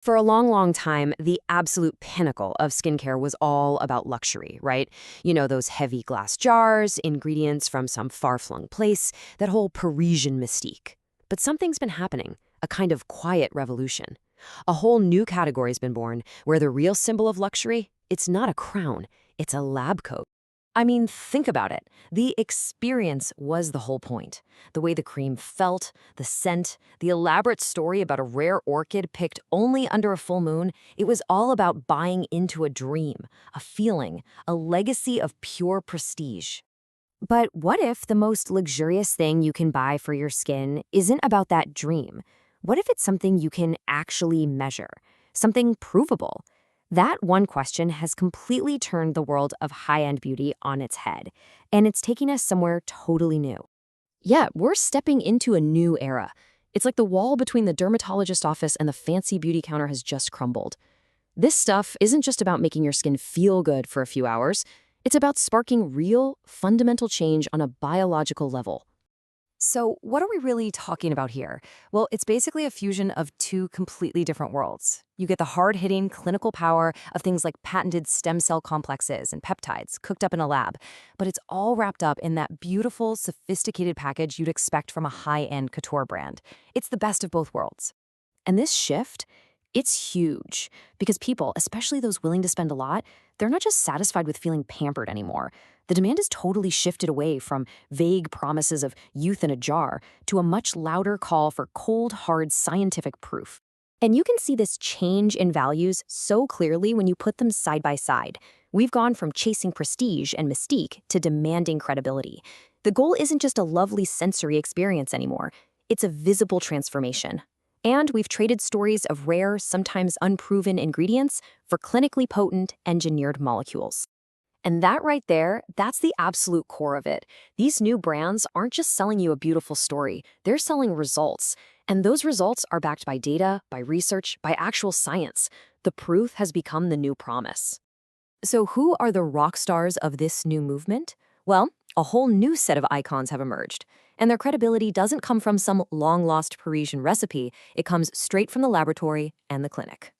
For a long, long time, the absolute pinnacle of skincare was all about luxury, right? You know, those heavy glass jars, ingredients from some far-flung place, that whole Parisian mystique. But something's been happening, a kind of quiet revolution. A whole new category's been born, where the real symbol of luxury, it's not a crown, it's a lab coat. I mean, think about it. The experience was the whole point. The way the cream felt, the scent, the elaborate story about a rare orchid picked only under a full moon, it was all about buying into a dream, a feeling, a legacy of pure prestige. But what if the most luxurious thing you can buy for your skin isn't about that dream? What if it's something you can actually measure? Something provable? That one question has completely turned the world of high-end beauty on its head, and it's taking us somewhere totally new. Yeah, we're stepping into a new era. It's like the wall between the dermatologist office and the fancy beauty counter has just crumbled. This stuff isn't just about making your skin feel good for a few hours. It's about sparking real, fundamental change on a biological level. So, what are we really talking about here? Well, it's basically a fusion of two completely different worlds. You get the hard-hitting clinical power of things like patented stem cell complexes and peptides cooked up in a lab, but it's all wrapped up in that beautiful, sophisticated package you'd expect from a high-end couture brand. It's the best of both worlds. And this shift, it's huge because people, especially those willing to spend a lot, they're not just satisfied with feeling pampered anymore. The demand has totally shifted away from vague promises of youth in a jar to a much louder call for cold, hard scientific proof. And you can see this change in values so clearly when you put them side by side. We've gone from chasing prestige and mystique to demanding credibility. The goal isn't just a lovely sensory experience anymore. It's a visible transformation. And we've traded stories of rare, sometimes unproven ingredients for clinically potent, engineered molecules. And that right there, that's the absolute core of it. These new brands aren't just selling you a beautiful story, they're selling results. And those results are backed by data, by research, by actual science. The proof has become the new promise. So who are the rock stars of this new movement? Well, a whole new set of icons have emerged. And their credibility doesn't come from some long-lost Parisian recipe, it comes straight from the laboratory and the clinic.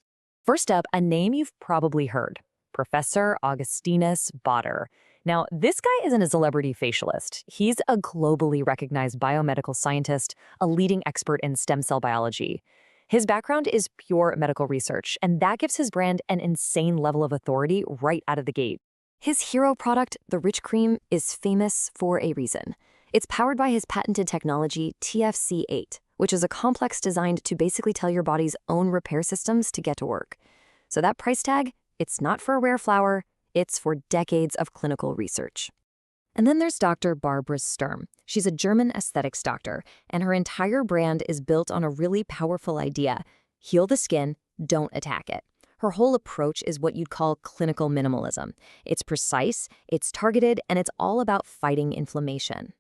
First up, a name you've probably heard. Professor Augustinus Bader. Now, this guy isn't a celebrity facialist. He's a globally recognized biomedical scientist, a leading expert in stem cell biology. His background is pure medical research, and that gives his brand an insane level of authority right out of the gate. His hero product, the Rich Cream, is famous for a reason. It's powered by his patented technology, TFC8, which is a complex designed to basically tell your body's own repair systems to get to work. So that price tag, it's not for a rare flower, it's for decades of clinical research. And then there's Dr. Barbara Sturm. She's a German aesthetics doctor, and her entire brand is built on a really powerful idea. Heal the skin, don't attack it. Her whole approach is what you'd call clinical minimalism. It's precise, it's targeted, and it's all about fighting inflammation.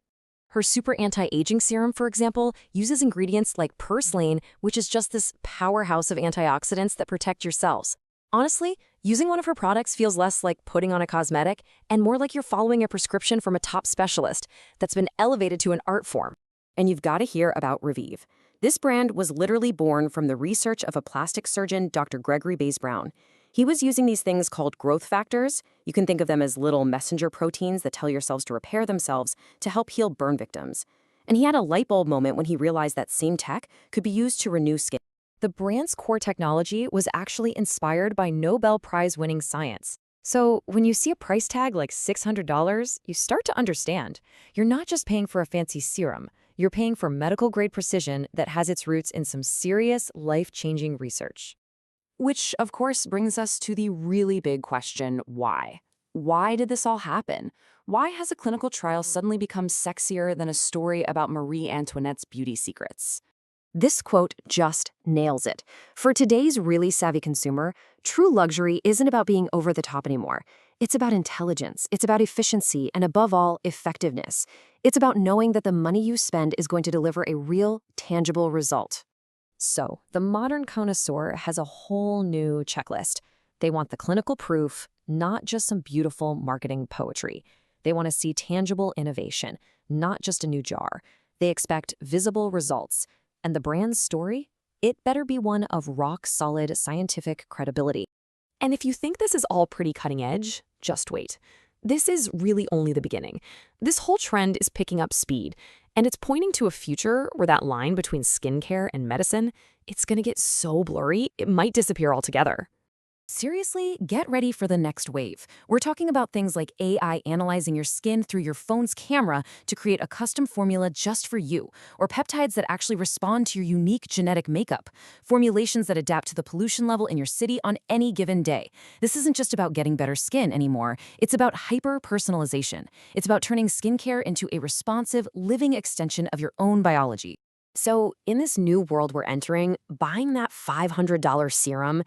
Her super anti-aging serum, for example, uses ingredients like purslane, which is just this powerhouse of antioxidants that protect your cells. Honestly, using one of her products feels less like putting on a cosmetic and more like you're following a prescription from a top specialist that's been elevated to an art form. And you've got to hear about Revive. This brand was literally born from the research of a plastic surgeon, Dr. Gregory Bays Brown. He was using these things called growth factors. You can think of them as little messenger proteins that tell your cells to repair themselves to help heal burn victims. And he had a light bulb moment when he realized that same tech could be used to renew skin. The brand's core technology was actually inspired by Nobel Prize-winning science. So when you see a price tag like $600, you start to understand. You're not just paying for a fancy serum. You're paying for medical-grade precision that has its roots in some serious, life-changing research. Which, of course, brings us to the really big question, why? Why did this all happen? Why has a clinical trial suddenly become sexier than a story about Marie Antoinette's beauty secrets? This quote just nails it. For today's really savvy consumer, true luxury isn't about being over the top anymore. It's about intelligence, it's about efficiency, and above all, effectiveness. It's about knowing that the money you spend is going to deliver a real, tangible result. So, the modern connoisseur has a whole new checklist. They want the clinical proof, not just some beautiful marketing poetry. They want to see tangible innovation, not just a new jar. They expect visible results. And the brand's story? it better be one of rock-solid scientific credibility. And if you think this is all pretty cutting edge, just wait. This is really only the beginning. This whole trend is picking up speed, and it's pointing to a future where that line between skincare and medicine, it's gonna get so blurry, it might disappear altogether. Seriously, get ready for the next wave. We're talking about things like AI analyzing your skin through your phone's camera to create a custom formula just for you, or peptides that actually respond to your unique genetic makeup, formulations that adapt to the pollution level in your city on any given day. This isn't just about getting better skin anymore, it's about hyper-personalization. It's about turning skincare into a responsive, living extension of your own biology. So, in this new world we're entering, buying that $500 serum,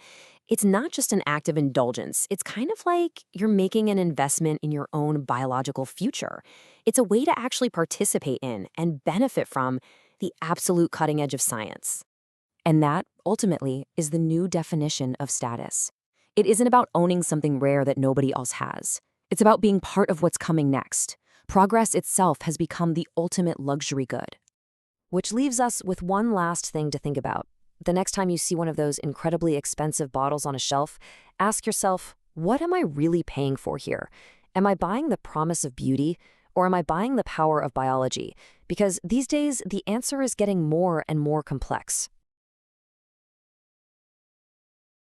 it's not just an act of indulgence. It's kind of like you're making an investment in your own biological future. It's a way to actually participate in and benefit from the absolute cutting edge of science. And that, ultimately, is the new definition of status. It isn't about owning something rare that nobody else has. It's about being part of what's coming next. Progress itself has become the ultimate luxury good. Which leaves us with one last thing to think about. The next time you see one of those incredibly expensive bottles on a shelf, ask yourself, what am I really paying for here? Am I buying the promise of beauty, or am I buying the power of biology? Because these days, the answer is getting more and more complex.